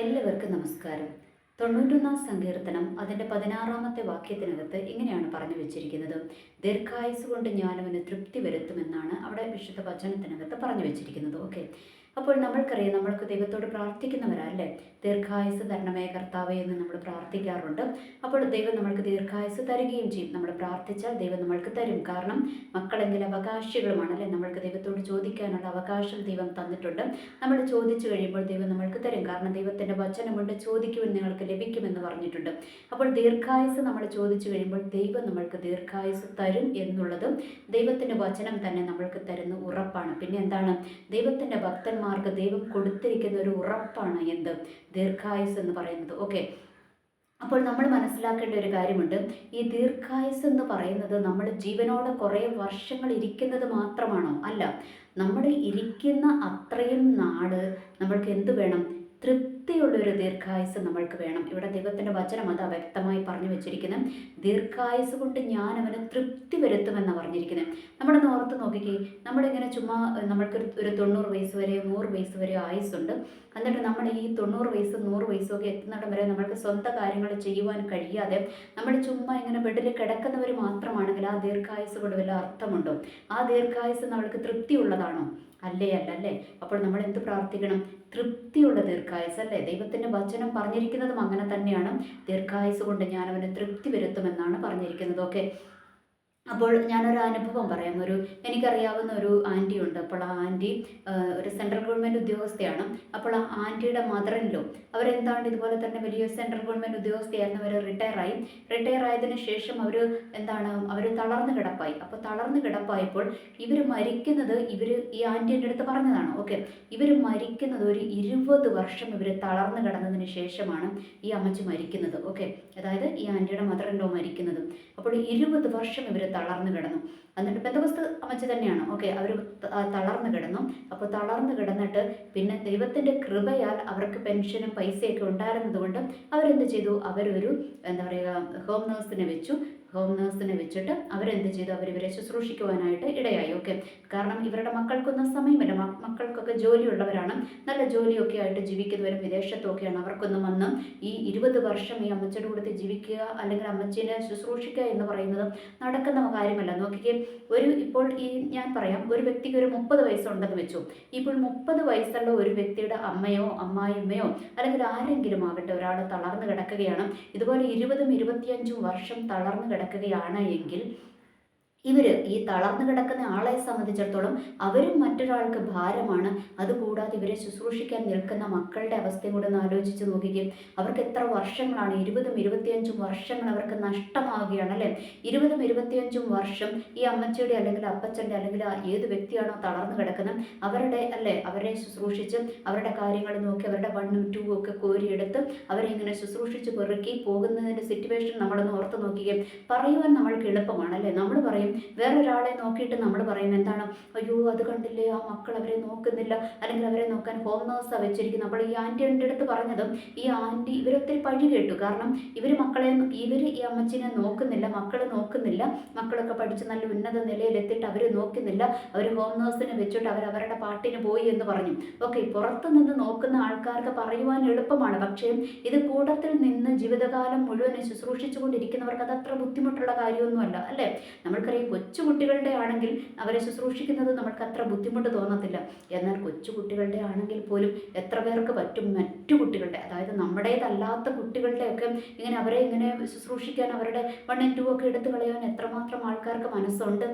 എല്ലാവർക്കും നമസ്കാരം. 91 സങ്കീർത്തനം അതിൻ്റെ 16 വാക്യത്തിനകത്ത് ഇങ്ങനെയാണ് പറഞ്ഞു വെച്ചിരിക്കുന്നത്. ദീർഘായുസ് കൊണ്ട് ഞാനവന് തൃപ്തി വരുത്തുമെന്നാണ് അവിടെ വിശുദ്ധ വചനത്തിനകത്ത് പറഞ്ഞു വെച്ചിരിക്കുന്നത്. ഓക്കെ, അപ്പോൾ നമ്മൾക്കറിയാം, നമ്മൾക്ക് ദൈവത്തോട് പ്രാർത്ഥിക്കുന്നവരല്ലേ, ദീർഘായുസ് തരണമേ കർത്താവേ എന്ന് നമ്മൾ പ്രാർത്ഥിക്കാറുണ്ട്. അപ്പോൾ ദൈവം നമ്മൾക്ക് ദീർഘായുസ് തരികയും ചെയ്യും. നമ്മൾ പ്രാർത്ഥിച്ചാൽ ദൈവം നമ്മൾക്ക് തരും. കാരണം മക്കളെങ്കിൽ അവകാശികളുമാണല്ലേ, നമ്മൾക്ക് ദൈവത്തോട് ചോദിക്കാനുള്ള അവകാശം ദൈവം തന്നിട്ടുണ്ട്. നമ്മൾ ചോദിച്ചു കഴിയുമ്പോൾ ദൈവം നമ്മൾക്ക് തരും. കാരണം ദൈവത്തിൻ്റെ വചനമുണ്ട്, ചോദിക്കുവാൻ നിങ്ങൾക്ക് ലഭിക്കുമെന്ന് പറഞ്ഞിട്ടുണ്ട്. അപ്പോൾ ദീർഘായുസ് നമ്മൾ ചോദിച്ചു കഴിയുമ്പോൾ ദൈവം നമ്മൾക്ക് ദീർഘായുസ് തരും എന്നുള്ളത് ദൈവത്തിൻ്റെ വചനം തന്നെ നമ്മൾക്ക് തരുന്ന ഉറപ്പാണ്. പിന്നെ എന്താണ്, ദൈവത്തിൻ്റെ ഭക്തന്മാർക്ക് ദൈവം കൊടുത്തിരിക്കുന്ന ഒരു ഉറപ്പാണ് എന്ത്, ദീർഘായുസ് എന്ന് പറയുന്നത്. ഓക്കെ, അപ്പോൾ നമ്മൾ മനസ്സിലാക്കേണ്ട ഒരു കാര്യമുണ്ട്. ഈ ദീർഘായുസ് എന്ന് പറയുന്നത് നമ്മൾ ജീവനോടെ കുറേ വർഷങ്ങൾ ഇരിക്കുന്നത് മാത്രമാണോ? അല്ല, നമ്മൾ ഇരിക്കുന്ന അത്രയും നാട് നമ്മൾക്ക് എന്ത് വേണം? തൃപ്തിയുള്ളൊരു ദീർഘായുസ് നമ്മൾക്ക് വേണം. ഇവിടെ ദൈവത്തിൻ്റെ വചനം അതാ വ്യക്തമായി പറഞ്ഞു വെച്ചിരിക്കുന്നത്. ദീർഘായുസ് കൊണ്ട് ഞാൻ അവന് തൃപ്തി വരുത്തുമെന്നാണ് പറഞ്ഞിരിക്കുന്നത്. നമ്മളൊന്ന് ഓർത്ത് നോക്കിക്കേ, നമ്മളിങ്ങനെ ചുമ്മാ നമ്മൾക്ക് ഒരു 90 വയസ്സ് വരെ 100 വയസ്സ് വരെ ആയുസ്സുണ്ട്. എന്നിട്ട് നമ്മൾ ഈ 90 വയസ്സും 100 വയസ്സും ഒക്കെ എത്തുന്നിടം വരെ നമ്മൾക്ക് സ്വന്തം കാര്യങ്ങൾ ചെയ്യുവാൻ കഴിയാതെ നമ്മൾ ചുമ്മാ ഇങ്ങനെ ബെഡിൽ കിടക്കുന്നവർ മാത്രമാണെങ്കിൽ ആ ദീർഘായുസ് കൊണ്ട് വല്ല അർത്ഥമുണ്ടോ? ആ ദീർഘായുസ് നമ്മൾക്ക് തൃപ്തിയുള്ളതാണോ? അല്ലേ. അപ്പോൾ നമ്മൾ എന്ത് പ്രാർത്ഥിക്കണം? തൃപ്തിയുള്ള ദീർഘായുസ് അല്ലേ. ദൈവത്തിൻ്റെ വചനം പറഞ്ഞിരിക്കുന്നതും അങ്ങനെ തന്നെയാണ്. ദീർഘായുസ് കൊണ്ട് ഞാൻ അവന് തൃപ്തി വരുത്തുമെന്നാണ് പറഞ്ഞിരിക്കുന്നത്. ഓക്കെ, അപ്പോൾ ഞാനൊരു അനുഭവം പറയാം. എനിക്കറിയാവുന്ന ഒരു ആൻറ്റി ഉണ്ട്. അപ്പോൾ ആ ആൻറ്റി ഒരു സെൻട്രൽ ഗവൺമെൻറ് ഉദ്യോഗസ്ഥയാണ്. അപ്പോൾ ആ ആൻറ്റിയുടെ മദറിൻലോ അവരെന്താണ് ഇതുപോലെ തന്നെ വലിയ സെൻട്രൽ ഗവൺമെൻറ് ഉദ്യോഗസ്ഥയായിരുന്നു. അവർ റിട്ടയർ ആയതിനു ശേഷം അവർ തളർന്നു കിടപ്പായി. അപ്പോൾ തളർന്നു കിടപ്പായപ്പോൾ ഈ ആൻറ്റീൻ്റെ അടുത്ത് പറഞ്ഞതാണ്. ഓക്കെ, ഇവർ മരിക്കുന്നത് ഒരു 20 വർഷം ഇവർ തളർന്നു കിടന്നതിന് ശേഷമാണ് ഈ അമ്മച്ചി മരിക്കുന്നത്. ഓക്കെ, അതായത് ഈ ആൻറ്റിയുടെ മദറിൻലോ മരിക്കുന്നത്. അപ്പോൾ 20 വർഷം ഇവർ തളർന്നു കിടന്നു. എന്നിട്ട് പെന്തക്കോസ്ത് അമ്മച്ചി തന്നെയാണ്. ഓക്കെ, അവർ തളർന്നു കിടന്നു. അപ്പോൾ തളർന്നു കിടന്നിട്ട് പിന്നെ ദൈവത്തിൻ്റെ കൃപയാൽ അവർക്ക് പെൻഷനും പൈസയൊക്കെ ഉണ്ടായിരുന്നത് കൊണ്ട് അവരെന്ത് ചെയ്തു? അവരൊരു ഹോം നേഴ്സിനെ വെച്ചിട്ട് അവരെന്ത് ചെയ്തു? അവരിവരെ ശുശ്രൂഷിക്കുവാനായിട്ട് ഇടയായി. ഓക്കെ, കാരണം ഇവരുടെ മക്കൾക്കൊന്നും സമയമില്ല. മക്കൾക്കൊക്കെ ജോലിയുള്ളവരാണ്, നല്ല ജോലിയൊക്കെ ആയിട്ട് ജീവിക്കുന്നവരും വിദേശത്തൊക്കെയാണ്. അവർക്കൊന്നും വന്ന് ഈ 20 വർഷം ഈ അമ്മച്ചിയുടെ കൂടെ ജീവിക്കുക അല്ലെങ്കിൽ അമ്മച്ചീനെ ശുശ്രൂഷിക്കുക എന്ന് പറയുന്നത് നടക്കുന്ന കാര്യമല്ല. നോക്കിക്കേ, ഇപ്പോൾ ഞാൻ പറയാം, ഒരു വ്യക്തിക്ക് ഒരു 30 വയസ്സുണ്ടെന്ന് വെച്ചു. ഇപ്പോൾ 30 വയസ്സുള്ള ഒരു വ്യക്തിയുടെ അമ്മയോ അമ്മായിമ്മയോ അല്ലെങ്കിൽ ആരെങ്കിലും ആകട്ടെ ഒരാൾ തളർന്നു കിടക്കുകയാണ്. ഇതുപോലെ 20ഉം 25ഉം വർഷം തളർന്നു കിടക്കുകയാണ് എങ്കിൽ ഈ തളർന്നു കിടക്കുന്ന ആളെ സംബന്ധിച്ചിടത്തോളം അവരും മറ്റൊരാൾക്ക് ഭാരമാണ്. അതുകൂടാതെ ഇവരെ ശുശ്രൂഷിക്കാൻ നിൽക്കുന്ന മക്കളുടെ അവസ്ഥയും കൂടെ ഒന്ന് ആലോചിച്ച് നോക്കുകയും അവർക്ക് എത്ര വർഷങ്ങളാണ്, 20ഉം 25ഉം വർഷങ്ങൾ അവർക്ക് നഷ്ടമാവുകയാണ് അല്ലേ. 20ഉം 25ഉം വർഷം ഈ അമ്മച്ചിയുടെ അല്ലെങ്കിൽ അപ്പച്ചൻ്റെ അല്ലെങ്കിൽ ഏത് വ്യക്തിയാണോ തളർന്നു കിടക്കുന്നത് അവരെ ശുശ്രൂഷിച്ച് അവരുടെ കാര്യങ്ങൾ നോക്കി അവരുടെ 1ഉം 2ഉം ഒക്കെ കോരിയെടുത്ത് അവരെ ഇങ്ങനെ ശുശ്രൂഷിച്ച് പെറുക്കി പോകുന്നതിൻ്റെ സിറ്റുവേഷൻ നമ്മളൊന്ന് ഓർത്ത് നോക്കുകയും പറയുവാൻ നമ്മൾക്ക് എളുപ്പമാണ് അല്ലേ. നമ്മൾ പറയും, വേറൊരാളെ നോക്കിയിട്ട് നമ്മൾ പറയും എന്താണ്, അയ്യോ അത് കണ്ടില്ലേ, ആ മക്കൾ അവരെ നോക്കുന്നില്ല, അല്ലെങ്കിൽ അവരെ നോക്കാൻ ഹോം നേഴ്സാണ് വെച്ചിരിക്കുന്നത്. അപ്പോൾ ഈ ആൻറ്റിയുടെ അടുത്ത് പറഞ്ഞതും ഈ ആൻറ്റി ഇവരൊത്തിരി പഴി കേട്ടു. കാരണം ഇവർ ഈ അമ്മച്ചിനെ നോക്കുന്നില്ല, മക്കൾ നോക്കുന്നില്ല, മക്കളൊക്കെ പഠിച്ച് നല്ല ഉന്നത നിലയിലെത്തിയിട്ട് അവർ നോക്കുന്നില്ല, അവർ ഹോം നേഴ്സിനെ വെച്ചിട്ട് അവരവരുടെ പാട്ടിന് പോയി എന്ന് പറഞ്ഞു. ഓക്കെ, പുറത്തു നിന്ന് നോക്കുന്ന ആൾക്കാർക്ക് പറയുവാൻ എളുപ്പമാണ്. പക്ഷേ ഇത് കൂട്ടത്തിൽ നിന്ന് ജീവിതകാലം മുഴുവൻ ശുശ്രൂഷിച്ചു കൊണ്ടിരിക്കുന്നവർക്ക് അത് അത്ര ബുദ്ധിമുട്ടുള്ള കാര്യമൊന്നുമല്ല അല്ലേ. നമ്മൾക്കറിയാം, കൊച്ചുകുട്ടികളുടെ ആണെങ്കിൽ അവരെ ശുശ്രൂഷിക്കുന്നത് നമുക്ക് അത്ര ബുദ്ധിമുട്ട് തോന്നത്തില്ല. എന്നാൽ കൊച്ചുകുട്ടികളുടെ ആണെങ്കിൽ പോലും എത്ര പേർക്ക് പറ്റും മറ്റു കുട്ടികളുടെ, അതായത് നമ്മുടേതല്ലാത്ത കുട്ടികളുടെയൊക്കെ അവരെ ഇങ്ങനെ ശുശ്രൂഷിക്കാൻ, അവരുടെ 1ഉം 2ഉം ഒക്കെ എടുത്തു കളയാൻ എത്രമാത്രം ആൾക്കാർക്ക് മനസ്സുണ്ട്.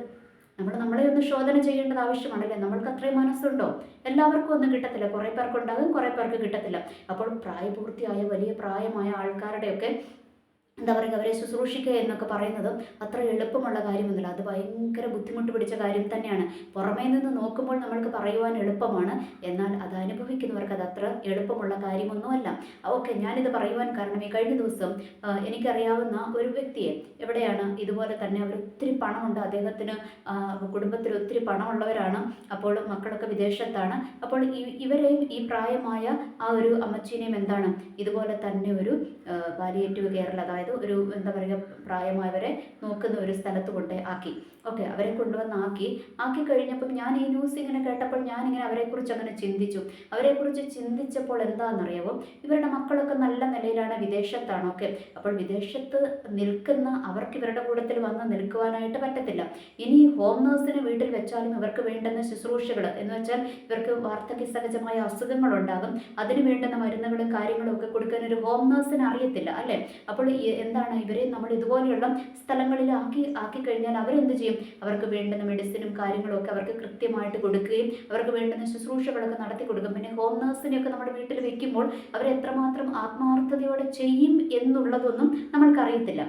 നമ്മളെ ഒന്ന് ശോധന ചെയ്യേണ്ടത് ആവശ്യമാണല്ലേ. നമ്മൾക്ക് അത്രയും മനസ്സുണ്ടോ? എല്ലാവർക്കും ഒന്നും കിട്ടത്തില്ല. കുറേ പേർക്കുണ്ടാകും, കുറേ പേർക്ക് കിട്ടത്തില്ല. അപ്പോൾ പ്രായപൂർത്തിയായ വലിയ പ്രായമായ ആൾക്കാരുടെയൊക്കെ അവരെ ശുശ്രൂഷിക്കുക എന്നൊക്കെ പറയുന്നത് അത്ര എളുപ്പമുള്ള കാര്യമൊന്നുമില്ല. അത് ഭയങ്കര ബുദ്ധിമുട്ട് പിടിച്ച കാര്യം തന്നെയാണ്. പുറമേ നിന്ന് നോക്കുമ്പോൾ നമ്മൾക്ക് പറയുവാൻ എളുപ്പമാണ്, എന്നാൽ അത് അനുഭവിക്കുന്നവർക്ക് അത് അത്ര എളുപ്പമുള്ള കാര്യമൊന്നുമല്ല. ഓക്കെ, ഞാനിത് പറയുവാൻ കാരണം ഈ കഴിഞ്ഞ ദിവസം എനിക്കറിയാവുന്ന ഒരു വ്യക്തിയെ, എവിടെയാണ് ഇതുപോലെ തന്നെ ഒത്തിരി പണമുണ്ട് അദ്ദേഹത്തിന്, കുടുംബത്തിൽ ഒത്തിരി പണമുള്ളവരാണ്. അപ്പോൾ മക്കളൊക്കെ വിദേശത്താണ്. അപ്പോൾ ഇവരെയും ഈ പ്രായമായ ആ ഒരു അമ്മച്ചീനെയും ഇതുപോലെ തന്നെ ഒരു പാലിയേറ്റീവ് കെയറിൽ, അതായത് അതായത് ഒരു എന്താ പറയുക പ്രായമായവരെ നോക്കുന്ന ഒരു സ്ഥലത്ത് കൊണ്ട് ആക്കി. ഓക്കെ, അവരെ കൊണ്ടുവന്ന് ആക്കി കഴിഞ്ഞപ്പം ഞാൻ ഈ ന്യൂസ് ഇങ്ങനെ കേട്ടപ്പോൾ ഞാനിങ്ങനെ അവരെക്കുറിച്ച് അങ്ങനെ ചിന്തിച്ചു. അവരെക്കുറിച്ച് ചിന്തിച്ചപ്പോൾ എന്താണെന്നറിയാമോ, ഇവരുടെ മക്കളൊക്കെ നല്ല നിലയിലാണ്, വിദേശത്താണ്. ഓക്കെ, അപ്പോൾ വിദേശത്ത് നിൽക്കുന്ന അവർക്ക് ഇവരുടെ കൂട്ടത്തിൽ വന്ന് നിൽക്കുവാനായിട്ട് പറ്റത്തില്ല. ഇനി ഹോം നേഴ്സിനെ വീട്ടിൽ വെച്ചാലും ഇവർക്ക് വേണ്ടുന്ന ശുശ്രൂഷകൾ എന്ന് വെച്ചാൽ ഇവർക്ക് വാർദ്ധക്യ സഹജമായ അസുഖങ്ങളുണ്ടാകും, അതിന് വേണ്ടുന്ന മരുന്നുകളും കാര്യങ്ങളും ഒക്കെ കൊടുക്കാൻ ഒരു ഹോം നേഴ്സിന് അറിയത്തില്ല അല്ലേ. അപ്പോൾ എന്താണ്, ഇവരെ നമ്മൾ ഇതുപോലെയുള്ള സ്ഥലങ്ങളിൽ ആക്കി കഴിഞ്ഞാൽ അവരെന്ത് ചെയ്യും? അവർക്ക് വേണ്ടുന്ന മെഡിസിനും കാര്യങ്ങളും ഒക്കെ അവർക്ക് കൃത്യമായിട്ട് കൊടുക്കുകയും അവർക്ക് വേണ്ടുന്ന ശുശ്രൂഷകളൊക്കെ നടത്തി കൊടുക്കും. പിന്നെ ഹോം നേഴ്സിനെയൊക്കെ നമ്മുടെ വീട്ടിൽ വെക്കുമ്പോൾ അവരെത്രമാത്രം ആത്മാർത്ഥതയോടെ ചെയ്യും എന്നുള്ളതൊന്നും നമ്മൾക്കറിയത്തില്ല.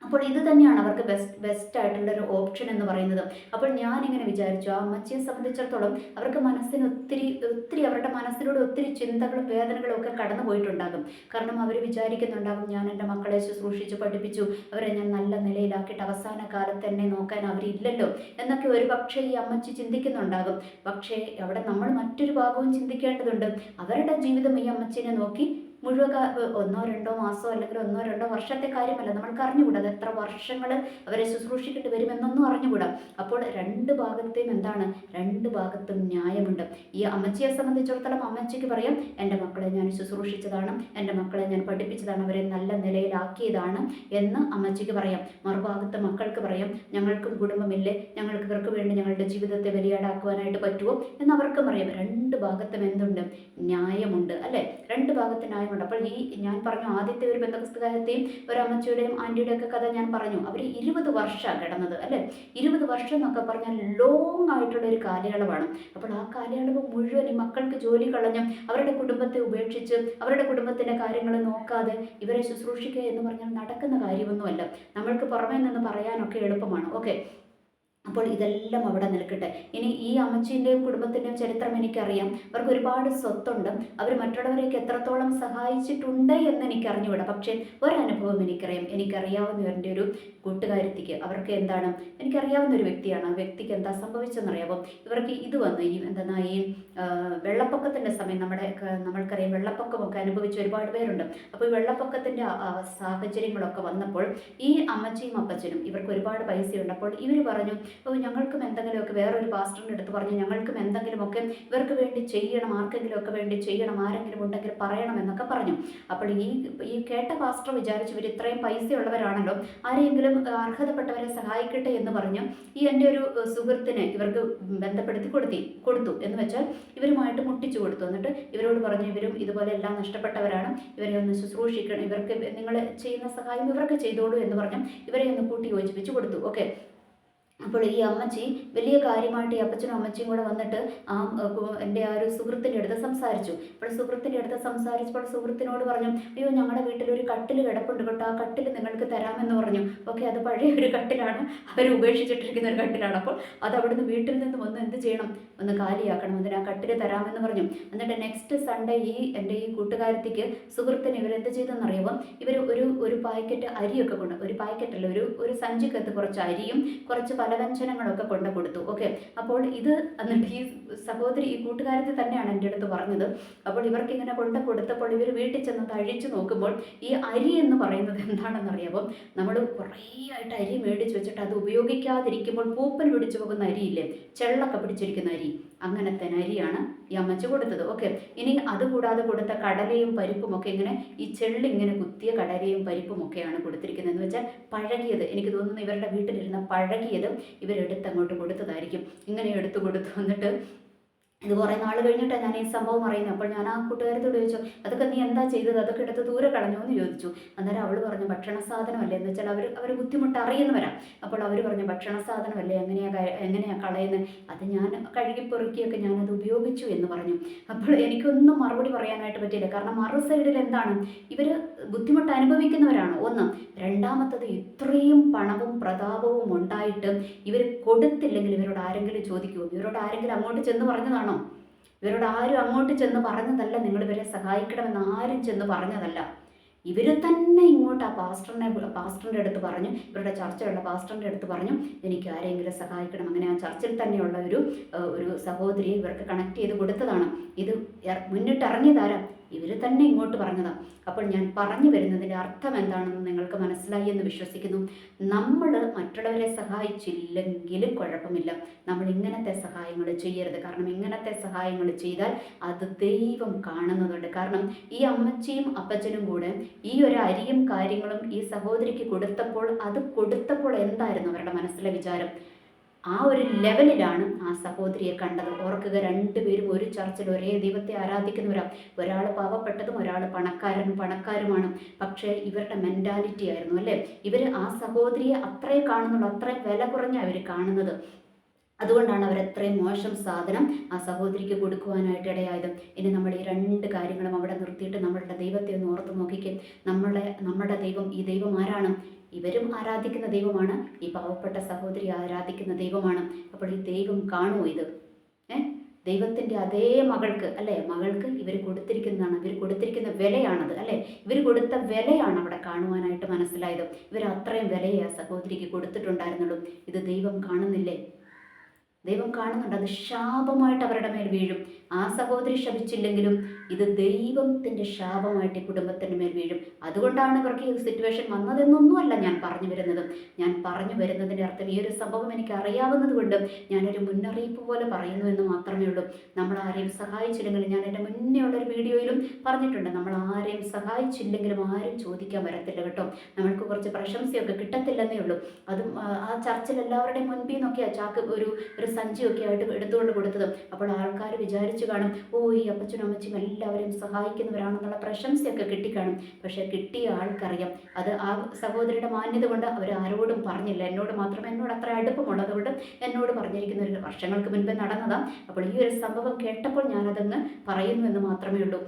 അപ്പോൾ ഇത് തന്നെയാണ് അവർക്ക് ബെസ്റ്റ് ആയിട്ടുള്ള ഒരു ഓപ്ഷൻ എന്ന് പറയുന്നത്. അപ്പോൾ ഞാനിങ്ങനെ വിചാരിച്ചു, ആ അമ്മച്ചിയെ സംബന്ധിച്ചിടത്തോളം അവർക്ക് മനസ്സിന് ഒത്തിരി അവരുടെ മനസ്സിലൂടെ ഒത്തിരി ചിന്തകളും വേദനകളും ഒക്കെ കടന്നു പോയിട്ടുണ്ടാകും. കാരണം അവർ വിചാരിക്കുന്നുണ്ടാകും, ഞാൻ എൻ്റെ മക്കളെ ശുശ്രൂഷിച്ച് പഠിപ്പിച്ചു, അവരെ ഞാൻ നല്ല നിലയിലാക്കിയിട്ട് അവസാന കാലത്ത് എന്നെ നോക്കാൻ അവരില്ലല്ലോ എന്നൊക്കെ ഒരു പക്ഷേ ഈ അമ്മച്ചി ചിന്തിക്കുന്നുണ്ടാകും. പക്ഷേ അവിടെ നമ്മൾ മറ്റൊരു ഭാഗവും ചിന്തിക്കേണ്ടതുണ്ട്. അവരുടെ ജീവിതം ഈ അമ്മച്ചിനെ നോക്കി മുഴുവൻ 1-2 മാസമോ അല്ലെങ്കിൽ 1-2 വർഷത്തെ കാര്യമല്ല, നമ്മൾക്ക് അറിഞ്ഞുകൂടാ അത് എത്ര വർഷങ്ങൾ അവരെ ശുശ്രൂഷിക്കേണ്ടി വരുമെന്നൊന്നും അറിഞ്ഞുകൂടാ. അപ്പോൾ രണ്ട് ഭാഗത്തെയും എന്താണ്, രണ്ട് ഭാഗത്തും ന്യായമുണ്ട്. ഈ അമ്മച്ചിയെ സംബന്ധിച്ചിടത്തോളം അമ്മച്ചിക്ക് പറയാം, എൻ്റെ മക്കളെ ഞാൻ ശുശ്രൂഷിച്ചതാണ്, എൻ്റെ മക്കളെ ഞാൻ പഠിപ്പിച്ചതാണ്, അവരെ നല്ല നിലയിലാക്കിയതാണ് എന്ന് അമ്മച്ചിക്ക് പറയാം. മറുഭാഗത്ത് മക്കൾക്ക് പറയാം, ഞങ്ങൾക്കും കുടുംബമില്ലേ, ഞങ്ങൾക്ക് ഇവർക്ക് വേണ്ടി ഞങ്ങളുടെ ജീവിതത്തെ ബലിയാടാക്കുവാനായിട്ട് പറ്റുമോ എന്ന് അവർക്കും അറിയാം. രണ്ട് ഭാഗത്തും എന്തുണ്ട്, ന്യായമുണ്ട് അല്ലേ, രണ്ട് ഭാഗത്ത് ന്യായം. അപ്പോൾ ഈ ഞാൻ പറഞ്ഞു ആദ്യത്തെ ഒരു ബന്ധപുസ്തകത്തെയും ഒരു അമ്മച്ചിയുടെയും ആൻറ്റിയുടെയും ഒക്കെ കഥ ഞാൻ പറഞ്ഞു. അവർ 20 വർഷമാണ് കിടന്നത് അല്ലേ. 20 വർഷം എന്നൊക്കെ പറഞ്ഞാൽ ലോങ് ആയിട്ടുള്ള ഒരു കാലയളവാണ്. അപ്പോൾ ആ കാലയളവ് മുഴുവൻ ഈ മക്കൾക്ക് ജോലി കളഞ്ഞ് അവരുടെ കുടുംബത്തെ ഉപേക്ഷിച്ച് അവരുടെ കുടുംബത്തിൻ്റെ കാര്യങ്ങൾ നോക്കാതെ ഇവരെ ശുശ്രൂഷിക്കുക എന്ന് പറഞ്ഞാൽ നടക്കുന്ന കാര്യമൊന്നുമല്ല. നമ്മൾക്ക് പുറമേ നിന്ന് പറയാനൊക്കെ എളുപ്പമാണ്. ഓക്കെ, അപ്പോൾ ഇതെല്ലാം അവിടെ നിൽക്കട്ടെ. ഇനി ഈ അമ്മച്ചിൻ്റെയും കുടുംബത്തിൻ്റെയും ചരിത്രം എനിക്കറിയാം. അവർക്ക് ഒരുപാട് സ്വത്തുണ്ട്, അവർ മറ്റുള്ളവരെയൊക്കെ എത്രത്തോളം സഹായിച്ചിട്ടുണ്ട് എന്ന് എനിക്കറിഞ്ഞുകൂടാ. പക്ഷേ ഒരനുഭവം എനിക്കറിയാവുന്ന എൻ്റെ ഒരു കൂട്ടുകാരത്തിക്ക് അവർക്ക് എന്താണ്, എനിക്കറിയാവുന്ന ഒരു വ്യക്തിയാണ്. ആ വ്യക്തിക്ക് എന്താ സംഭവിച്ചെന്നറിയാമോ, ഇവർക്ക് ഇത് വന്നു, ഈ വെള്ളപ്പൊക്കത്തിൻ്റെ സമയം നമ്മൾക്കറിയാം, വെള്ളപ്പൊക്കമൊക്കെ അനുഭവിച്ച ഒരുപാട് പേരുണ്ട്. അപ്പോൾ ഈ വെള്ളപ്പൊക്കത്തിൻ്റെ സാഹചര്യങ്ങളൊക്കെ വന്നപ്പോൾ ഈ അമ്മച്ചിയും അപ്പച്ചനും ഇവർക്ക് ഒരുപാട് പൈസയുണ്ട്. അപ്പോൾ ഇവർ പറഞ്ഞു, ഞങ്ങൾക്കും എന്തെങ്കിലുമൊക്കെ, വേറൊരു പാസ്റ്ററിൻ്റെ അടുത്ത് പറഞ്ഞു, ഞങ്ങൾക്കും എന്തെങ്കിലുമൊക്കെ ഇവർക്ക് വേണ്ടി ചെയ്യണം, ആർക്കെങ്കിലുമൊക്കെ വേണ്ടി ചെയ്യണം, ആരെങ്കിലും ഉണ്ടെങ്കിൽ പറയണം എന്നൊക്കെ പറഞ്ഞു. അപ്പോൾ ഈ കേട്ട പാസ്റ്റർ വിചാരിച്ചു, ഇവർ ഇത്രയും പൈസയുള്ളവരാണല്ലോ, ആരെങ്കിലും അർഹതപ്പെട്ടവരെ സഹായിക്കട്ടെ എന്ന് പറഞ്ഞു ഈ എൻ്റെ ഒരു സുഹൃത്തിനെ ഇവർക്ക് ബന്ധപ്പെടുത്തി കൊടുത്തു എന്ന് വെച്ചാൽ ഇവരുമായിട്ട് മുട്ടിച്ചു കൊടുത്തു. എന്നിട്ട് ഇവരോട് പറഞ്ഞു, ഇവരും ഇതുപോലെ എല്ലാം നഷ്ടപ്പെട്ടവരാണ്, ഇവരെ ഒന്ന് ശുശ്രൂഷിക്കണം, ഇവർക്ക് നിങ്ങൾ ചെയ്യുന്ന സഹായം ഇവർക്ക് ചെയ്തോളൂ എന്ന് പറഞ്ഞു ഇവരെ ഒന്ന് കൂട്ടി യോജിപ്പിച്ച് കൊടുത്തു. ഓക്കെ, അപ്പോൾ ഈ അമ്മച്ചി വലിയ കാര്യമായിട്ട് ഈ അപ്പച്ചനും അമ്മച്ചിയും കൂടെ വന്നിട്ട് എൻ്റെ ആ ഒരു സുഹൃത്തിൻ്റെ അടുത്ത് സംസാരിച്ചു. അപ്പോൾ സുഹൃത്തിൻ്റെ അടുത്ത് സംസാരിച്ചപ്പോൾ സുഹൃത്തിനോട് പറഞ്ഞു, അയ്യോ ഞങ്ങളുടെ വീട്ടിലൊരു കട്ടിൽ കിടപ്പുണ്ട് കേട്ടോ, ആ കട്ടിൽ നിങ്ങൾക്ക് തരാമെന്ന് പറഞ്ഞു. ഓക്കെ, അത് പഴയ ഒരു കട്ടിലാണ്, അവർ ഉപേക്ഷിച്ചിട്ടിരിക്കുന്ന ഒരു കട്ടിലാണ്. അപ്പോൾ അത് അവിടുന്ന് വീട്ടിൽ നിന്ന് വന്ന് എന്ത് ചെയ്യണം, ഒന്ന് കാലിയാക്കണം, അതിന് ആ കട്ടിൽ തരാമെന്ന് പറഞ്ഞു. എന്നിട്ട് നെക്സ്റ്റ് സൺഡേ എൻ്റെ ഈ കൂട്ടുകാരത്തിക്ക് സുഹൃത്തിന് ഇവരെന്ത് ചെയ്തെന്നറിയുമ്പോൾ ഇവർ ഒരു പാക്കറ്റ് അരിയൊക്കെ കൊണ്ട്, ഒരു പാക്കറ്റല്ല, ഒരു സഞ്ചിക്കകത്ത് കുറച്ച് അരിയും കുറച്ച് പലവ്യഞ്ജനങ്ങളൊക്കെ കൊണ്ട് കൊടുത്തു. ഓക്കെ, അപ്പോൾ ഇത് എന്നിട്ട് ഈ സഹോദരി ഈ കൂട്ടുകാരത്തിൽ തന്നെയാണ് എൻ്റെ അടുത്ത് പറഞ്ഞത്. അപ്പോൾ ഇവർക്ക് ഇങ്ങനെ കൊണ്ട് കൊടുത്തപ്പോൾ ഇവർ വീട്ടിൽ ചെന്ന് അഴിച്ചു നോക്കുമ്പോൾ ഈ അരി എന്ന് പറയുന്നത് എന്താണെന്നറിയാമോ, നമ്മൾ കുറേ ആയിട്ട് അരി മേടിച്ച് വെച്ചിട്ട് അത് ഉപയോഗിക്കാതിരിക്കുമ്പോൾ പൂപ്പൽ പിടിച്ചു പോകുന്ന അരിയില്ലേ, ചെള്ളൊക്കെ പിടിച്ചിരിക്കുന്ന അരി, അങ്ങനത്തെ അരിയാണ് ഈ അമ്മച്ചി കൊടുത്തത്. ഓക്കെ, ഇനി അതുകൂടാതെ കൊടുത്ത കടലയും പരിപ്പും ഒക്കെ ഇങ്ങനെ ഈ ചെള്ളിങ്ങനെ കുത്തിയ കടലയും പരിപ്പും ഒക്കെയാണ് കൊടുത്തിരിക്കുന്നത്. എന്ന് വെച്ചാൽ പഴകിയത്, എനിക്ക് തോന്നുന്നു ഇവരുടെ വീട്ടിലിരുന്ന പഴകിയത് ഇവരെടുത്ത് അങ്ങോട്ട് കൊടുത്തതായിരിക്കും. ഇങ്ങനെ എടുത്തു കൊടുത്തു. എന്നിട്ട് ഇത് കുറേ നാൾ കഴിഞ്ഞിട്ടാണ് ഞാൻ ഈ സംഭവം അറിയുന്നത്. അപ്പോൾ ഞാൻ ആ കൂട്ടുകാരത്തോട് ചോദിച്ചു, അതൊക്കെ നീ എന്താ ചെയ്തത്, അതൊക്കെ എടുത്ത് ദൂരെ കളഞ്ഞു എന്ന് ചോദിച്ചു. അന്നേരം അവൾ പറഞ്ഞു, ഭക്ഷണ സാധനമല്ലേ എന്ന് വെച്ചാൽ അവർ ബുദ്ധിമുട്ട് അറിയുന്നവരാണ്. അപ്പോൾ അവർ പറഞ്ഞു, ഭക്ഷണ സാധനമല്ലേ, എങ്ങനെയാ കളയുന്നത്, അത് ഞാൻ കഴുകിപ്പൊറുക്കിയൊക്കെ ഞാനത് ഉപയോഗിച്ചു എന്ന് പറഞ്ഞു. അപ്പോൾ എനിക്കൊന്നും മറുപടി പറയാനായിട്ട് പറ്റിയില്ല. കാരണം മറു സൈഡിൽ എന്താണ്, ഇവർ ബുദ്ധിമുട്ട് അനുഭവിക്കുന്നവരാണ് ഒന്ന്. രണ്ടാമത്തത് ഇത്രയും പണവും പ്രതാപവും ഉണ്ടായിട്ട് ഇവർ കൊടുത്തില്ലെങ്കിൽ ഇവരോട് ആരെങ്കിലും ചോദിക്കുമോ, ഇവരോട് ആരെങ്കിലും അങ്ങോട്ട് ചെന്ന് പറഞ്ഞതാണോ? ഇവരോട് ആരും അങ്ങോട്ട് ചെന്ന് പറഞ്ഞതല്ല, നിങ്ങൾ ഇവരെ സഹായിക്കണമെന്ന് ആരും ചെന്ന് പറഞ്ഞതല്ല. ഇവർ തന്നെ ഇങ്ങോട്ട് ആ പാസ്റ്ററിൻ്റെ അടുത്ത് പറഞ്ഞു, ഇവരുടെ ചർച്ചയുള്ള പാസ്റ്ററിൻ്റെ അടുത്ത് പറഞ്ഞു, എനിക്ക് ആരെങ്കിലും സഹായിക്കണം. അങ്ങനെ ആ ചർച്ചിൽ തന്നെയുള്ള ഒരു സഹോദരിയെ ഇവർക്ക് കണക്ട് ചെയ്ത് കൊടുത്തതാണ്. ഇത് മുന്നിട്ടിറങ്ങിയതാരാ, ഇവർ തന്നെ ഇങ്ങോട്ട് പറഞ്ഞതാണ്. അപ്പോൾ ഞാൻ പറഞ്ഞു വരുന്നതിൻ്റെ അർത്ഥം എന്താണെന്ന് നിങ്ങൾക്ക് മനസ്സിലായി എന്ന് വിശ്വസിക്കുന്നു. നമ്മൾ മറ്റുള്ളവരെ സഹായിച്ചില്ലെങ്കിലും കുഴപ്പമില്ല, നമ്മൾ ഇങ്ങനത്തെ സഹായങ്ങൾ ചെയ്യരുത്. കാരണം ഇങ്ങനത്തെ സഹായങ്ങൾ ചെയ്താൽ അത് ദൈവം കാണുന്നതുണ്ട്. കാരണം ഈ അമ്മച്ചിയും അപ്പച്ചനും കൂടെ ഈ ഒരു അരിയും കാര്യങ്ങളും ഈ സഹോദരിക്ക് കൊടുത്തപ്പോൾ എന്തായിരുന്നു അവരുടെ മനസ്സിലെ വിചാരം? ആ ഒരു ലെവലിലാണ് ആ സഹോദരിയെ കണ്ടത്. ഓർക്കുക, രണ്ടുപേരും ഒരു ചർച്ചിൽ ഒരേ ദൈവത്തെ ആരാധിക്കുന്നവരാണ്. ഒരാൾ പാവപ്പെട്ടതും ഒരാൾ പണക്കാരുമാണ്. പക്ഷേ ഇവരുടെ മെൻറ്റാലിറ്റി ആയിരുന്നു അല്ലേ, ഇവർ ആ സഹോദരിയെ അത്രേ കാണുന്നുള്ളൂ, അത്രയും വില കുറഞ്ഞ അവർ കാണുന്നത്. അതുകൊണ്ടാണ് അവരത്രയും മോശം സാധനം ആ സഹോദരിക്ക് കൊടുക്കുവാനായിട്ട് ഇടയായത്. ഇനി നമ്മൾ ഈ രണ്ട് കാര്യങ്ങളും അവിടെ നിർത്തിയിട്ട് നമ്മളുടെ ദൈവത്തെ ഒന്ന് ഓർത്ത് നോക്കിക്കേ. നമ്മുടെ ദൈവം, ഈ ദൈവം ആരാണ്? ഇവരും ആരാധിക്കുന്ന ദൈവമാണ്, ഈ പാവപ്പെട്ട സഹോദരി ആരാധിക്കുന്ന ദൈവമാണ്. അപ്പോൾ ഈ ദൈവം കാണുമോ ഇത്? ദൈവത്തിൻ്റെ അതേ മകൾക്ക് അല്ലേ, മകൾക്ക് ഇവർ കൊടുത്തിരിക്കുന്നതാണ്, ഇവർ കൊടുത്തിരിക്കുന്ന വിലയാണത് അല്ലേ, ഇവർ കൊടുത്ത വിലയാണ് അവിടെ കാണുവാനായിട്ട് മനസ്സിലായത്. ഇവർ അത്രയും വിലയെ ആ സഹോദരിക്ക് കൊടുത്തിട്ടുണ്ടായിരുന്നുള്ളൂ. ഇത് ദൈവം കാണുന്നില്ലേ? ദൈവം കാണുന്നുണ്ട്. അത് ശാപമായിട്ട് അവരുടെ മേൽ വീഴും. ആ സഹോദരി ശപിച്ചില്ലെങ്കിലും ഇത് ദൈവത്തിൻ്റെ ശാപമായിട്ട് ഈ കുടുംബത്തിൻ്റെ മേൽ വീഴും. അതുകൊണ്ടാണ് ഇവർക്ക് ഈ സിറ്റുവേഷൻ വന്നതെന്നൊന്നുമല്ല ഞാൻ പറഞ്ഞു വരുന്നത്. ഞാൻ പറഞ്ഞു വരുന്നതിൻ്റെ അർത്ഥം, ഈ ഒരു സംഭവം എനിക്ക് അറിയാവുന്നത് കൊണ്ട് ഞാനൊരു മുന്നറിയിപ്പ് പോലെ പറയുന്നു എന്ന് മാത്രമേ ഉള്ളൂ. നമ്മൾ ആരെയും സഹായിച്ചില്ലെങ്കിലും, ഞാൻ എൻ്റെ മുന്നേ ഉള്ളൊരു വീഡിയോയിലും പറഞ്ഞിട്ടുണ്ട്, നമ്മൾ ആരെയും സഹായിച്ചില്ലെങ്കിലും ആരും ചോദിക്കാൻ വരത്തില്ല കേട്ടോ. നമ്മൾക്ക് കുറച്ച് പ്രശംസയൊക്കെ കിട്ടത്തില്ലെന്നേ ഉള്ളൂ. അതും ആ ചർച്ചിൽ എല്ലാവരുടെയും മുൻപിൽ നിന്നൊക്കെ ചാക്ക് ഒരു സഞ്ചിയൊക്കെ ആയിട്ട് എടുത്തുകൊണ്ട് കൊടുത്തത്. അപ്പോൾ ആൾക്കാർ വിചാരിച്ചു കാണും, ഓ ഈ അപ്പച്ചനും അമ്മച്ചും എല്ലാവരെയും സഹായിക്കുന്നവരാണെന്നുള്ള പ്രശംസയൊക്കെ കിട്ടിക്കാണും. പക്ഷേ കിട്ടിയ ആൾക്കറിയാം അത് ആ സഹോദരിയുടെ മാന്യത കൊണ്ട് അവർ ആരോടും പറഞ്ഞില്ല. എന്നോട് മാത്രമേ, എന്നോട് അത്ര അടുപ്പമുള്ളത് കൊണ്ട് എന്നോട് പറഞ്ഞിരിക്കുന്ന ഒരു വർഷങ്ങൾക്ക് മുൻപേ നടന്നതാണ്. അപ്പോൾ ഈ ഒരു സംഭവം കേട്ടപ്പോൾ ഞാനതങ്ങ് പറയുന്നു എന്ന് മാത്രമേ ഉള്ളൂ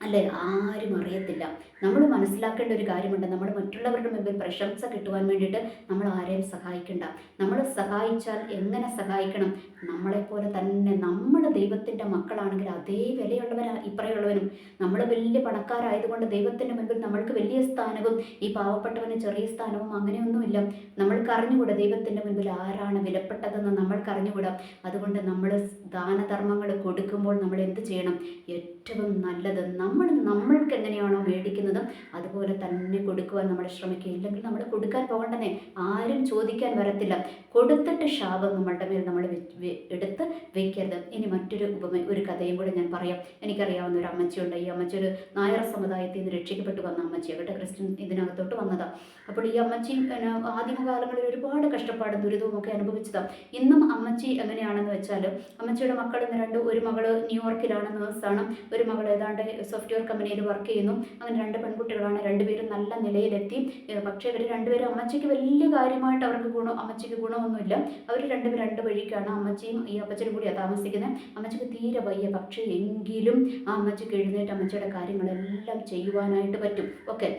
അല്ലേ. ആരും അറിയത്തില്ല. നമ്മൾ മനസ്സിലാക്കേണ്ട ഒരു കാര്യമുണ്ട്, നമ്മൾ മറ്റുള്ളവരുടെ മുമ്പിൽ പ്രശംസ കിട്ടുവാൻ വേണ്ടിയിട്ട് നമ്മൾ ആരെയും സഹായിക്കണ്ട. നമ്മൾ സഹായിച്ചാൽ എങ്ങനെ സഹായിക്കണം? നമ്മളെപ്പോലെ തന്നെ നമ്മൾ ദൈവത്തിൻ്റെ മക്കളാണെങ്കിൽ അതേ വിലയുള്ളവരാണ് ഇപ്പറയുള്ളവനും. നമ്മൾ വലിയ പണക്കാരായതുകൊണ്ട് ദൈവത്തിൻ്റെ മുൻപിൽ നമ്മൾക്ക് വലിയ സ്ഥാനവും ഈ പാവപ്പെട്ടവന് ചെറിയ സ്ഥാനവും അങ്ങനെയൊന്നുമില്ല. നമ്മൾക്ക് അറിഞ്ഞുകൂടാ ദൈവത്തിൻ്റെ മുൻപിൽ ആരാണ് വിലപ്പെട്ടതെന്ന് നമ്മൾക്ക് അറിഞ്ഞുകൂടാ. അതുകൊണ്ട് നമ്മൾ ദാനധർമ്മങ്ങൾ കൊടുക്കുമ്പോൾ നമ്മൾ എന്ത് ചെയ്യണം? ഏറ്റവും നല്ലത് നമ്മൾക്ക് എങ്ങനെയാണോ മേടിക്കുന്നത് അതുപോലെ തന്നെ കൊടുക്കുവാൻ നമ്മൾ ശ്രമിക്കുക. ഇല്ലെങ്കിൽ നമ്മൾ കൊടുക്കാൻ പോകണ്ടെന്നേ, ആരും ചോദിക്കാൻ വരത്തില്ല. കൊടുത്തിട്ട് ശാപം നമ്മളുടെ മേൽ നമ്മൾ എടുത്ത് വയ്ക്കരുത്. ഇനി മറ്റൊരു ഒരു കഥയും കൂടെ ഞാൻ പറയാം. എനിക്കറിയാവുന്ന ഒരു അമ്മച്ചിയുണ്ട്. ഈ അമ്മച്ചി ഒരു നായർ സമുദായത്തിൽ നിന്ന് രക്ഷിക്കപ്പെട്ടു വന്ന അമ്മച്ചിയാണ് കേട്ടോ, ക്രിസ്ത്യൻ ഇതിനകത്തോട്ട് വന്നതാണ്. അപ്പോൾ ഈ അമ്മച്ചി ആദ്യമകാലങ്ങളിൽ ഒരുപാട് കഷ്ടപ്പാടും ദുരിതവും ഒക്കെ അനുഭവിച്ചതാണ്. ഇന്നും അമ്മച്ചി എങ്ങനെയാണെന്ന് വെച്ചാൽ, അമ്മച്ചിയുടെ മക്കൾ ഒരു മകള് ന്യൂയോർക്കിലാണ്, നേഴ്സാണ്, ഒരു മകൾ ഏതാണ്ട് സോഫ്റ്റ്വെയർ കമ്പനിയിൽ വർക്ക് ചെയ്യുന്നു. അങ്ങനെ രണ്ട് പെൺകുട്ടികളാണ്, രണ്ടുപേരും നല്ല നിലയിലെത്തി. പക്ഷേ ഇവർ രണ്ടുപേരും അമ്മച്ചിക്ക് വലിയ കാര്യമായിട്ട് അമ്മച്ചിക്ക് ഗുണമൊന്നുമില്ല. അവർ രണ്ടുപേരും രണ്ട് വഴിക്കാണ്. അമ്മച്ചിയും ഈ അപ്പച്ചനും കൂടിയാണ് താമസിക്കുന്നത്. അമ്മച്ചിക്ക് തീരെ വയ്യ, പക്ഷേ എങ്കിലും ആ അമ്മച്ചിക്ക് എഴുന്നേറ്റ് അമ്മച്ചിയുടെ കാര്യങ്ങളെല്ലാം ചെയ്യുവാനായിട്ട് പറ്റും. ഓക്കെ,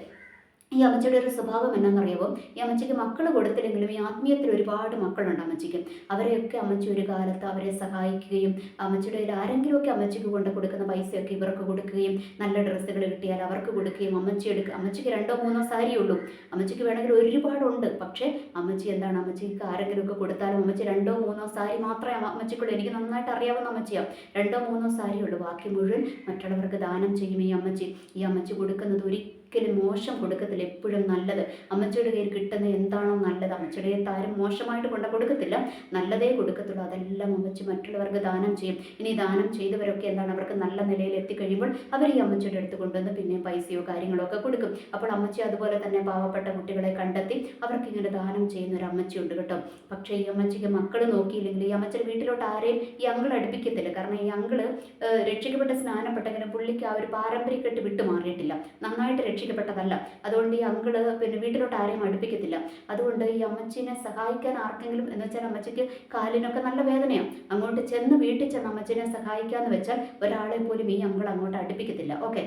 ഈ അമ്മച്ചിയുടെ ഒരു സ്വഭാവം എന്നാണെന്നറിയാമോ? ഈ അമ്മച്ചിക്ക് മക്കൾ കൊടുത്തില്ലെങ്കിലും ഈ ആത്മീയത്തിൽ ഒരുപാട് മക്കളുണ്ട് അമ്മച്ചിക്ക്. അവരെയൊക്കെ അമ്മച്ചി ഒരു കാലത്ത് അവരെ സഹായിക്കുകയും അമ്മച്ചിയുടെ കയ്യിൽ ആരെങ്കിലുമൊക്കെ അമ്മച്ചിക്ക് കൊണ്ട് കൊടുക്കുന്ന പൈസയൊക്കെ ഇവർക്ക് കൊടുക്കുകയും നല്ല ഡ്രസ്സുകൾ കിട്ടിയാൽ അവർക്ക് കൊടുക്കുകയും അമ്മച്ചിക്ക് 2-3 സാരിയേ ഉള്ളൂ. അമ്മച്ചിക്ക് വേണമെങ്കിൽ ഒരുപാടുണ്ട്. പക്ഷേ അമ്മച്ചി എന്താണ്, അമ്മച്ചിക്ക് ആരെങ്കിലുമൊക്കെ കൊടുത്താലും അമ്മച്ചി 2-3 സാരി മാത്രമേ അമ്മച്ചിക്കുള്ളൂ. എനിക്ക് നന്നായിട്ട് അറിയാവുന്ന അമ്മച്ചിയാണ്. 2-3 സാരിയേ ഉള്ളൂ. ബാക്കി മുഴുവൻ മറ്റുള്ളവർക്ക് ദാനം ചെയ്യും ഈ അമ്മച്ചി. ഈ അമ്മച്ചി കൊടുക്കുന്നത് ഒരിക്കലും മോശം കൊടുക്കത്തില്ല, എപ്പോഴും നല്ലത്. അമ്മച്ചിയുടെ കയ്യിൽ കിട്ടുന്ന എന്താണോ നല്ലത്, അമ്മച്ചിയുടെ കയ്യിൽ ആരും മോശമായിട്ട് കൊടുക്കത്തില്ല, നല്ലതേ കൊടുക്കത്തുള്ളൂ. അതെല്ലാം അമ്മച്ചി മറ്റുള്ളവർക്ക് ദാനം ചെയ്യും. ഇനി ദാനം ചെയ്തവരൊക്കെ എന്താണ്, അവർക്ക് നല്ല നിലയിൽ എത്തിക്കഴിയുമ്പോൾ അവർ ഈ അമ്മച്ചിയുടെ അടുത്ത് കൊണ്ടുവന്ന് പിന്നെ പൈസയോ കാര്യങ്ങളോ ഒക്കെ കൊടുക്കും. അപ്പോൾ അമ്മച്ചി അതുപോലെ തന്നെ പാവപ്പെട്ട കുട്ടികളെ കണ്ടെത്തി അവർക്ക് ഇങ്ങനെ ദാനം ചെയ്യുന്ന ഒരു അമ്മച്ചിയുണ്ട് കേട്ടോ. പക്ഷേ ഈ അമ്മച്ചിക്ക് മക്കൾ നോക്കിയില്ലെങ്കിൽ ഈ അമ്മച്ചിയുടെ വീട്ടിലോട്ട് ആരെയും ഈ അങ്കിൾ അടുപ്പിക്കത്തില്ല. കാരണം ഈ അങ്കിള് രക്ഷിക്കപ്പെട്ട് സ്നാനപ്പെട്ടെങ്കിലും പുള്ളിക്ക് ആ ഒരു പാരമ്പര്യക്കെട്ട് വിട്ടുമാറിയിട്ടില്ല, നന്നായിട്ട് രക്ഷിക്കപ്പെട്ടതല്ല. അതുകൊണ്ട് ഈ അങ്കിള് വീട്ടിലോട്ട് ആരെയും അടുപ്പിക്കത്തില്ല. അതുകൊണ്ട് ഈ അമ്മച്ചിനെ സഹായിക്കാൻ ആർക്കെങ്കിലും എന്ന് വെച്ചാൽ അമ്മച്ചിക്ക് കാലിനൊക്കെ നല്ല വേദനയാണ്, അങ്ങോട്ട് വീട്ടിൽ ചെന്ന് അമ്മച്ചിനെ സഹായിക്കാന്ന് വെച്ചാൽ ഒരാളെ പോലും ഈ അങ്കിൾ അങ്ങോട്ട് അടുപ്പിക്കത്തില്ല. ഓക്കെ,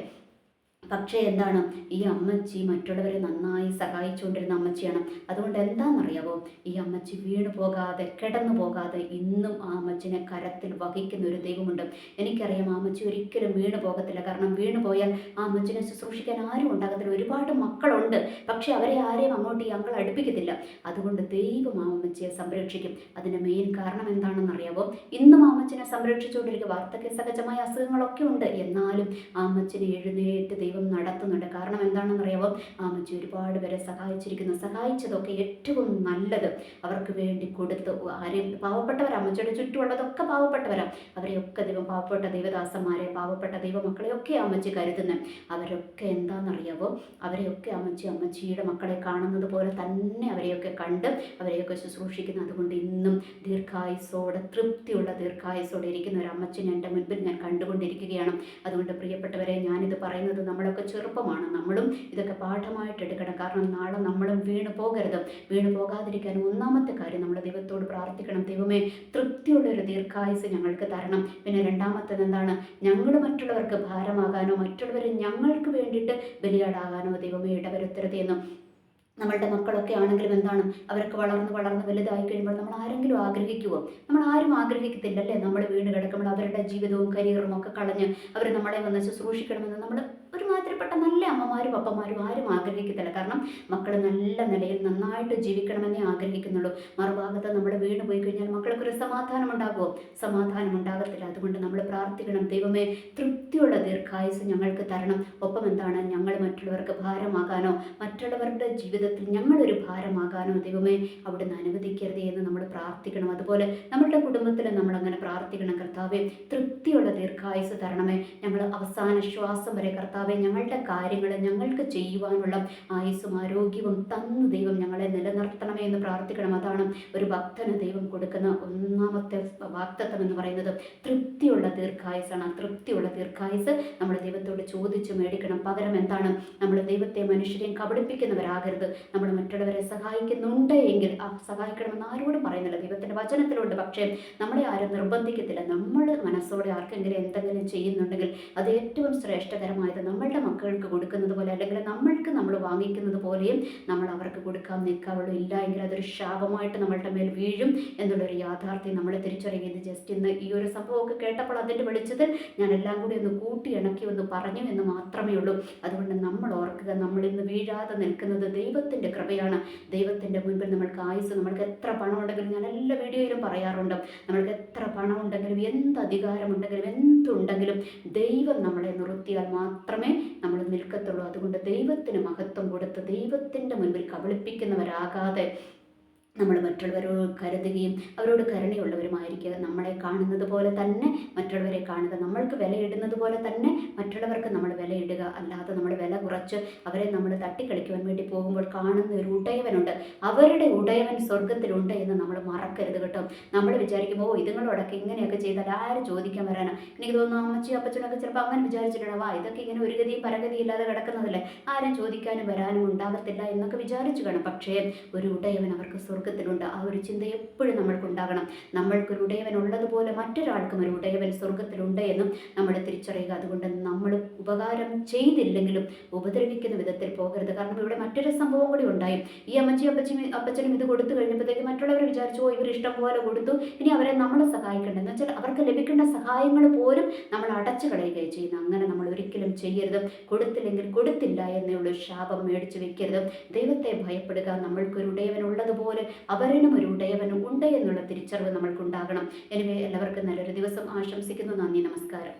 പക്ഷേ എന്താണ്, ഈ അമ്മച്ചി മറ്റുള്ളവരെ നന്നായി സഹായിച്ചുകൊണ്ടിരുന്ന അമ്മച്ചിയാണ്. അതുകൊണ്ട് എന്താണെന്നറിയാവോ, ഈ അമ്മച്ചി വീണു പോകാതെ കിടന്നു പോകാതെ ഇന്നും ആ അമ്മച്ചിനെ കരത്തിൽ വഹിക്കുന്ന ഒരു ദൈവമുണ്ട്. എനിക്കറിയാം ആ അമ്മച്ചി ഒരിക്കലും വീണു പോകത്തില്ല. കാരണം വീണു പോയാൽ ആ അമ്മച്ചിനെ ശുശ്രൂഷിക്കാൻ ആരും ഉണ്ടാകത്തില്ല. ഒരുപാട് മക്കളുണ്ട്, പക്ഷെ അവരെ ആരെയും അങ്ങോട്ട് ഈ അങ്കൾ അടുപ്പിക്കത്തില്ല. അതുകൊണ്ട് ദൈവം ആ അമ്മച്ചിയെ സംരക്ഷിക്കും. അതിൻ്റെ മെയിൻ കാരണം എന്താണെന്നറിയാവോ, ഇന്നും ആ അമ്മച്ചിനെ സംരക്ഷിച്ചുകൊണ്ടിരിക്കുക. വാർദ്ധക്യ സഹജമായ അസുഖങ്ങളൊക്കെ ഉണ്ട്, എന്നാലും ആ അമ്മച്ചിനെ എഴുന്നേറ്റ് ദൈവം നടത്തുന്നുണ്ട്. കാരണം എന്താണെന്നറിയാമോ, ആ അമ്മച്ചി ഒരുപാട് പേരെ സഹായിച്ചതൊക്കെ ഏറ്റവും നല്ലത് അവർക്ക് വേണ്ടി കൊടുത്ത്. ആരെയും പാവപ്പെട്ടവരാ, അമ്മച്ചിയുടെ ചുറ്റുമുള്ളതൊക്കെ പാവപ്പെട്ടവരാ. അവരെയൊക്കെ ദൈവം, പാവപ്പെട്ട ദൈവദാസന്മാരെ, പാവപ്പെട്ട ദൈവമക്കളെയൊക്കെ അമ്മച്ചി കരുതുന്നത്. അവരൊക്കെ എന്താണെന്നറിയാമോ, അവരെയൊക്കെ അമ്മച്ചിയുടെ മക്കളെ കാണുന്നത് പോലെ തന്നെ അവരെയൊക്കെ കണ്ട് അവരെയൊക്കെ ശുശ്രൂഷിക്കുന്നു. അതുകൊണ്ട് ഇന്നും ദീർഘായുസോടെ, തൃപ്തിയുള്ള ദീർഘായുസോടെ ഇരിക്കുന്ന ഒരു അമ്മച്ചിനെ എൻ്റെ മുൻപിൽ ഞാൻ കണ്ടുകൊണ്ടിരിക്കുകയാണ്. അതുകൊണ്ട് പ്രിയപ്പെട്ടവരെ, ഞാനിത് പറയുന്നത് നമ്മളൊക്കെ ചെറുപ്പമാണ്, നമ്മളും ഇതൊക്കെ പാഠമായിട്ട് എടുക്കണം. കാരണം നാളെ നമ്മളും വീണു പോകരുത്. വീണു പോകാതിരിക്കാൻ ഒന്നാമത്തെ കാര്യം നമ്മൾ ദൈവത്തോട് പ്രാർത്ഥിക്കണം, ദൈവമേ തൃപ്തിയുള്ള ഒരു ദീർഘായുസ് ഞങ്ങൾക്ക് തരണം. പിന്നെ രണ്ടാമത്തേത് എന്താണ്, ഞങ്ങൾ മറ്റുള്ളവർക്ക് ഭാരമാകാനോ മറ്റുള്ളവർ ഞങ്ങൾക്ക് വേണ്ടിയിട്ട് ബലിയാടാകാനോ ദൈവമേ ഇടവരുത്തരുത് എന്നും. നമ്മളുടെ മക്കളൊക്കെ ആണെങ്കിലും എന്താണ്, അവർക്ക് വളർന്ന് വലുതായി കഴിയുമ്പോൾ നമ്മൾ ആരെങ്കിലും ആഗ്രഹിക്കുമോ? നമ്മൾ ആരും ആഗ്രഹിക്കത്തില്ലല്ലേ. നമ്മൾ വീണ് കിടക്കുമ്പോൾ അവരുടെ ജീവിതവും കരിയറും ഒക്കെ കളഞ്ഞ് അവർ നമ്മളെ വന്ന് ശുശ്രൂഷിക്കണമെന്ന് നമ്മൾ ഒരുമാതിരിപ്പെട്ട നല്ല അമ്മമാരും അപ്പന്മാരും ആരും ആഗ്രഹിക്കത്തില്ല. കാരണം മക്കൾ നല്ല നിലയിൽ നന്നായിട്ട് ജീവിക്കണമെന്നേ ആഗ്രഹിക്കുന്നുള്ളൂ. മറുഭാഗത്ത് നമ്മൾ വീണ് പോയി കഴിഞ്ഞാൽ മക്കൾക്കൊരു സമാധാനം ഉണ്ടാകുമോ? സമാധാനം ഉണ്ടാകത്തില്ല. അതുകൊണ്ട് നമ്മൾ പ്രാർത്ഥിക്കണം, ദൈവമേ തൃപ്തിയുള്ള ദീർഘായുസ് ഞങ്ങൾക്ക് തരണം. ഒപ്പം എന്താണ്, ഞങ്ങൾ മറ്റുള്ളവർക്ക് ഭാരമാകാനോ മറ്റുള്ളവരുടെ ജീവിതത്തിൽ ഞങ്ങളൊരു ഭാരമാകാനോ ദൈവമേ അവിടുന്ന് അനുവദിക്കരുതേ എന്ന് നമ്മൾ പ്രാർത്ഥിക്കണം. അതുപോലെ നമ്മളുടെ കുടുംബത്തിൽ നമ്മളങ്ങനെ പ്രാർത്ഥിക്കണം, കർത്താവേ തൃപ്തിയുള്ള ദീർഘായുസ് തരണമേ. ഞങ്ങൾ അവസാന ശ്വാസം വരെ കർത്താവെ ഞങ്ങളുടെ കാര്യങ്ങൾ ഞങ്ങൾക്ക് ചെയ്യുവാനുള്ള ആയുസ്സും ആരോഗ്യവും തന്ന് ദൈവം ഞങ്ങളെ നിലനിർത്തണമേ എന്ന് പ്രാർത്ഥിക്കണം. അതാണ് ഒരു ഭക്തന് ദൈവം കൊടുക്കുന്ന ഒന്നാമത്തെ വാഗ്ദത്തം എന്ന് പറയുന്നത്. തൃപ്തിയുള്ള ദീർഘായുസാണ്. ആ തൃപ്തിയുള്ള ദീർഘായുസ് നമ്മൾ ദൈവത്തോട് ചോദിച്ച് മേടിക്കണം. പകരം എന്താണ്, നമ്മൾ ദൈവത്തെ മനുഷ്യരെയും കബളിപ്പിക്കുന്നവരാകരുത്. നമ്മൾ മറ്റുള്ളവരെ സഹായിക്കുന്നുണ്ട് എങ്കിൽ സഹായിക്കണമെന്ന് ആരോടും പറയുന്നില്ല, ദൈവത്തിൻ്റെ വചനത്തിലുണ്ട്. പക്ഷേ നമ്മളെ ആരും നിർബന്ധിക്കത്തില്ല. നമ്മൾ മനസ്സോടെ ആർക്കെങ്കിലും എന്തെങ്കിലും ചെയ്യുന്നുണ്ടെങ്കിൽ അത് ഏറ്റവും ശ്രേഷ്ഠകരമായത് നമ്മളുടെ മക്കൾക്ക് കൊടുക്കുന്നത് പോലെ, അല്ലെങ്കിൽ നമ്മൾ വാങ്ങിക്കുന്നത് പോലെയും നമ്മൾ അവർക്ക് കൊടുക്കാൻ നിൽക്കാവുള്ളൂ. ഇല്ല എങ്കിൽ അതൊരു ശാപമായിട്ട് നമ്മളുടെ മേൽ വീഴും എന്നുള്ളൊരു യാഥാർത്ഥ്യം നമ്മൾ തിരിച്ചറിയുന്നത്. ജസ്റ്റ് ഇന്ന് ഈ ഒരു സംഭവമൊക്കെ കേട്ടപ്പോൾ അതിൻ്റെ വെളിച്ചത്തിൽ ഞാൻ എല്ലാം കൂടി ഒന്ന് കൂട്ടി ഇണക്കി ഒന്ന് പറഞ്ഞു എന്ന് മാത്രമേ ഉള്ളൂ. അതുകൊണ്ട് നമ്മൾ ഓർക്കുക, നമ്മൾ ഇന്ന് വീഴാതെ നിൽക്കുന്നത് ദൈവത്തിൻ്റെ കൃപയാണ്. ദൈവത്തിൻ്റെ മുൻപിൽ നമ്മൾക്ക് ആയുസ്, നമ്മൾക്ക് എത്ര പണം ഉണ്ടെങ്കിലും, ഞാൻ എല്ലാ വീഡിയോയിലും പറയാറുണ്ട്, നമ്മൾക്ക് എത്ര പണം ഉണ്ടെങ്കിലും എന്ത് അധികാരമുണ്ടെങ്കിലും എന്തുണ്ടെങ്കിലും ദൈവം നമ്മളെ നിർത്തിയാൽ മാത്രമേ നമ്മൾ നിൽക്കത്തുള്ളൂ. അതുകൊണ്ട് ദൈവത്തിന് മഹത്വം കൊടുത്ത് ദൈവത്തിൻ്റെ മുൻപിൽ കബളിപ്പിക്കുന്നവരാകാതെ നമ്മൾ മറ്റുള്ളവരോട് കരുതുകയും അവരോട് കരുണയുള്ളവരുമായിരിക്കുക. നമ്മളെ കാണുന്നത് പോലെ തന്നെ മറ്റുള്ളവരെ കാണുക. നമ്മൾക്ക് വിലയിടുന്നത് പോലെ തന്നെ മറ്റുള്ളവർക്ക് നമ്മൾ വിലയിടുക. അല്ലാതെ നമ്മൾ വില കുറച്ച് അവരെ നമ്മൾ തട്ടിക്കളിക്കുവാൻ വേണ്ടി പോകുമ്പോൾ കാണുന്ന ഒരു ഉടയവനുണ്ട്, അവരുടെ ഉടയവൻ സ്വർഗത്തിലുണ്ട് എന്ന് നമ്മൾ മറക്കരുത് കേട്ടോ. നമ്മൾ വിചാരിക്കുമ്പോൾ ഇതുങ്ങളോടൊക്കെ ഇങ്ങനെയൊക്കെ ചെയ്താൽ ആര് ചോദിക്കാൻ വരാനാ? എനിക്ക് തോന്നുന്നു അമ്മച്ചി അപ്പച്ചനൊക്കെ ചിലപ്പോൾ അങ്ങനെ വിചാരിച്ചിട്ടുണ്ടാവാ, ഇതൊക്കെ ഇങ്ങനെ ഒരു ഗതിയും പരഗതിയും ഇല്ലാതെ കിടക്കുന്നതല്ലേ, ആരും ചോദിക്കാനും വരാനും ഉണ്ടാകത്തില്ല എന്നൊക്കെ വിചാരിച്ചു കാണും. പക്ഷേ ഒരു ഉടയവൻ അവർക്ക് സ്വർഗത്തിലുണ്ട്. ആ ഒരു ചിന്ത എപ്പോഴും നമ്മൾക്കുണ്ടാകണം. നമ്മൾക്കൊരു ഉടയവൻ ഉള്ളതുപോലെ മറ്റൊരാൾക്കും ഒരു ഉടയവൻ സ്വർഗത്തിലുണ്ട് എന്നും നമ്മൾ തിരിച്ചറിയുക. അതുകൊണ്ട് നമ്മൾ ഉപകാരം ചെയ്തില്ലെങ്കിലും ഉപദ്രവിക്കുന്ന വിധത്തിൽ പോകരുത്. കാരണം ഇവിടെ മറ്റൊരു സംഭവം കൂടി ഉണ്ടായി. ഈ അപ്പച്ചനും ഇത് കൊടുത്തു കഴിഞ്ഞപ്പോഴത്തേക്ക് മറ്റുള്ളവർ വിചാരിച്ചു, ഇവർ ഇഷ്ടം പോലെ കൊടുത്തു, ഇനി അവരെ നമ്മൾ സഹായിക്കേണ്ടത് എന്ന് വെച്ചാൽ അവർക്ക് ലഭിക്കേണ്ട സഹായങ്ങൾ പോലും നമ്മൾ അടച്ചു കളയുകയും ചെയ്യുന്നു. അങ്ങനെ നമ്മൾ ഒരിക്കലും ചെയ്യരുത്. കൊടുത്തില്ലെങ്കിൽ കൊടുത്തില്ല എന്നുള്ള ശാപം മേടിച്ചു വെക്കരുത്. ദൈവത്തെ ഭയപ്പെടുക. നമ്മൾക്കൊരു ഉടയവൻ ഉള്ളതുപോലെ അവരിനും ഒരു ഉടയവനും ഉണ്ട് എന്നുള്ള തിരിച്ചറിവ് നമ്മൾക്കുണ്ടാകണം. എനിവേ എല്ലാവർക്കും നല്ലൊരു ദിവസം ആശംസിക്കുന്നു. നന്ദി, നമസ്കാരം.